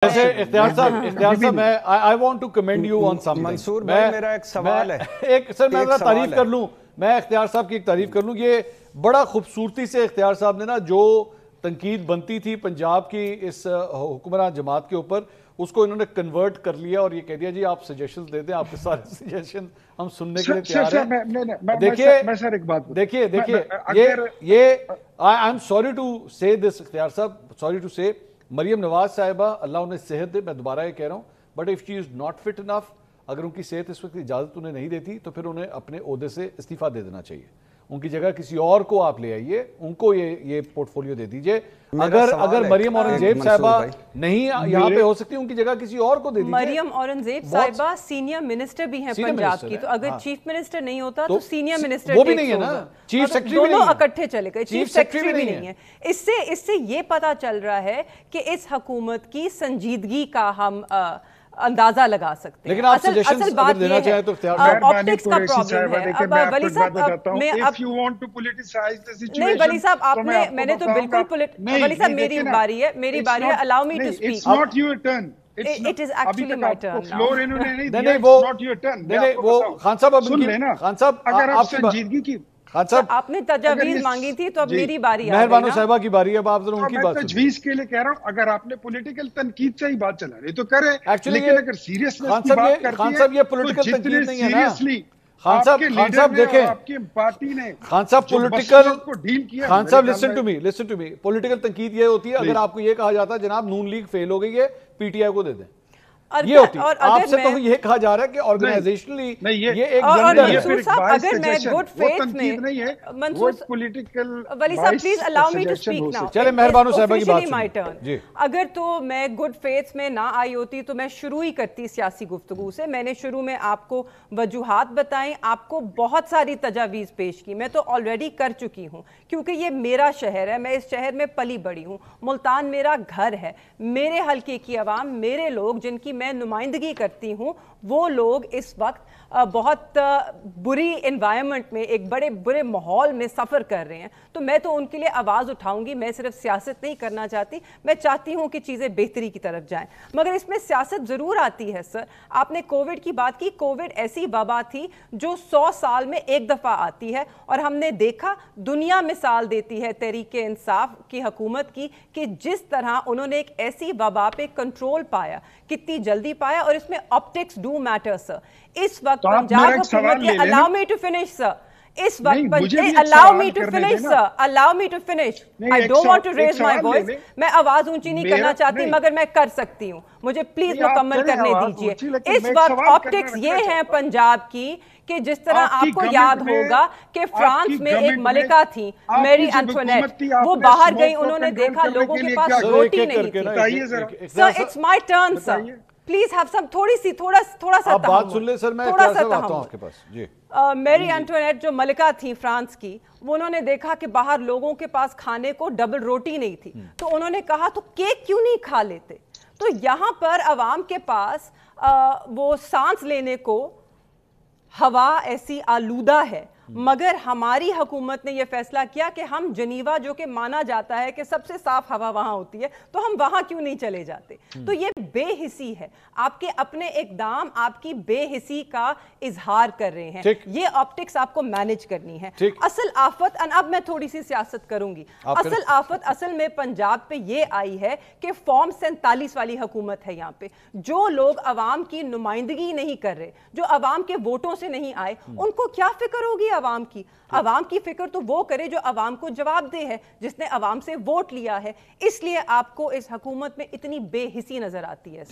جیسے اختیار صاحب میں I want to commend you on something. منصور بھائی میرا ایک سوال ہے. سر میں تعریف کر لوں, میں اختیار صاحب کی ایک تعریف کر لوں. یہ بڑا خوبصورتی سے اختیار صاحب نے نا جو تنقید بنتی تھی پنجاب کی اس حکمراں جماعت کے اوپر, اس کو انہوں نے کنورٹ کر لیا اور یہ کہہ دیا جی آپ سجیشنز دے دیں, آپ کے سارے سجیشن ہم سننے کے لیے تیار ہیں. دیکھیے یہ I'm sorry to say this اختیار صاحب, sorry to say, Maryam Nawaz صاحبہ اللہ انہیں صحت دے, میں دوبارہ یہ کہہ رہا ہوں, but if she is not fit enough, اگر ان کی صحت اس وقت اجازت انہیں نہیں دیتی تو پھر انہیں اپنے عہدے سے استعفیٰ دے دینا چاہیے. ان کی جگہ کسی اور کو آپ لے آئیے, ان کو یہ پورٹ فولیو دے دیجئے. اگر مریم اورنگزیب صاحبہ نہیں یہاں پہ ہو سکتی, ان کی جگہ کسی اور کو دے دیجئے. مریم اورنگزیب صاحبہ سینئر منسٹر بھی ہیں پنجاب کی, تو اگر چیف منسٹر نہیں ہوتا تو سینئر منسٹر وہ بھی نہیں ہے نا, چیف سیکرٹری بھی نہیں ہے, دونوں اکٹھے چلے گئے, چیف سیکرٹری بھی نہیں ہے. اس سے یہ پتا چل رہا ہے کہ اس حکومت کی سنجیدگی کا ہم اندازہ لگا سکتے ہیں. لیکن آپ سجیشنز اگر دینا چاہیں تو اختیار صاحب. آپٹکس کا پرابلم ہے. اب ولی صاحب نہیں, ولی صاحب آپ نے, میں نے تو بالکل, ولی صاحب میری باری ہے, allow me to speak. It's not your turn. It is actually my turn now. Floor انہوں نے نہیں دیا, نہیں it's not your turn. وہ خان صاحب سن لینا, خان صاحب اگر آپ سنجیدگی کی آپ نے تجاویز مانگی تھی تو اب میری باری آ گئی نا. مہربانو صاحبہ کی باری ہے, اب آپ ذرا ان کی بات میں تجویز کے لیے کہہ رہا ہوں, اگر آپ نے پولیٹیکل تنقید سے ہی بات چلا رہی تو کریں, لیکن اگر سیریسنس کی بات کرتی خان صاحب یہ پولیٹیکل تنقید نہیں ہے نا. خان صاحب دیکھیں, آپ کی پارٹی نے خان صاحب پولیٹیکل, خان صاحب listen to me, پولیٹیکل تنقید یہ ہوتی ہے اگر آپ کو یہ کہا جاتا ہے جناب نون لیگ فیل ہو گئی ہے, پی ٹی آئی کو دے دیں, یہ ہوتی ہے. آپ سے تو یہ کہا جا رہا ہے کہ آرگنائزیشنلی یہ ایک جنڈر ہے. منصور صاحب اگر میں گڈ فیتھ میں, منصور ولی صاحب please allow me to speak now. چلے مہربانو صاحبہ کی بات سنیں. اگر تو میں گڈ فیتھ میں نہ آئی ہوتی تو میں شروع ہی کرتی سیاسی گفتگو سے. میں نے شروع میں آپ کو وجوہات بتائیں, آپ کو بہت ساری تجاویز پیش کی, میں تو آلریڈی کر چکی ہوں کیونکہ یہ میرا شہر ہے, میں اس شہر میں پلی بڑی ہوں, ملتان میرا گھر ہے, میرے حلقے کی عوام, میرے لوگ جن کی میں نمائندگی کرتی ہوں, وہ لوگ اس وقت بہت بری انوائرمنٹ میں, ایک بڑے برے ماحول میں سفر کر رہے ہیں. تو میں تو ان کے لیے آواز اٹھاؤں گی. میں صرف سیاست نہیں کرنا چاہتی, میں چاہتی ہوں کہ چیزیں بہتری کی طرف جائیں, مگر اس میں سیاست ضرور آتی ہے. سر آپ نے کووڈ کی بات کی, کووڈ ایسی وبا تھی جو 100 سال میں ایک دفعہ آتی ہے, اور ہم نے دیکھا, دنیا مثال دیتی ہے تحریک انصاف کی حکومت کی کہ جس طرح انہوں نے ایک ایسی وبا پہ کنٹرول پایا, کتنی جلدی پایا, اور اس میں آپٹکس ڈو میٹر. سر اس وقت پنجاب حکومت کے allow me to finish sir, اس وقت allow me to finish sir, allow me to finish. I don't want to raise my voice, میں آواز اونچی نہیں کرنا چاہتی مگر میں کر سکتی ہوں, مجھے پلیز مکمل کرنے دیجئے. اس وقت آپٹکس یہ ہیں پنجاب کی کہ جس طرح آپ کو یاد ہوگا کہ فرانس میں ایک ملکہ تھی میری اینٹوانیٹ, وہ باہر گئی, انہوں نے دیکھا لوگوں کے پاس روٹی نہیں تھی. سر it's my turn sir, please have some, تھوڑا سا آپ بات سن لیں سر, میں اختیار صاحب آتا ہوں آپ کے پاس. جی میری اینٹوانیٹ جو ملکہ تھی فرانس کی, وہ انہوں نے دیکھا کہ باہر لوگوں کے پاس کھانے کو ڈبل روٹی نہیں تھی, تو انہوں نے کہا تو کیک کیوں نہیں کھا لیتے. تو یہاں پر عوام کے پاس وہ سانس لینے کو ہوا ایسی آلودہ ہے, مگر ہماری حکومت نے یہ فیصلہ کیا کہ ہم جنیوا, جو کہ مانا جاتا ہے کہ سب سے صاف ہوا وہاں ہوتی ہے, تو ہم وہاں کیوں نہیں چلے جاتے. تو یہ بے حسی ہے, آپ کے اپنے اقدام آپ کی بے حسی کا اظہار کر رہے ہیں. یہ آپٹکس آپ کو مینج کرنی ہے. اصل آفت, اب میں تھوڑی سی سیاست کروں گی, اصل آفت اصل میں پنجاب پہ یہ آئی ہے کہ فارم 47 والی حکومت ہے یہاں پہ. جو لوگ عوام کی نمائندگی نہیں کر رہے, جو عوام کے ووٹوں سے نہیں آئے, ان کو کیا فکر ہوگی عوام کی. عوام کی فکر تو وہ کرے جو عوام کو جواب دہ ہے, جس نے عوام سے ووٹ لیا ہے. اس لیے آپ کو اس حکومت میں اتنی بے حسی نظر آتی ہے.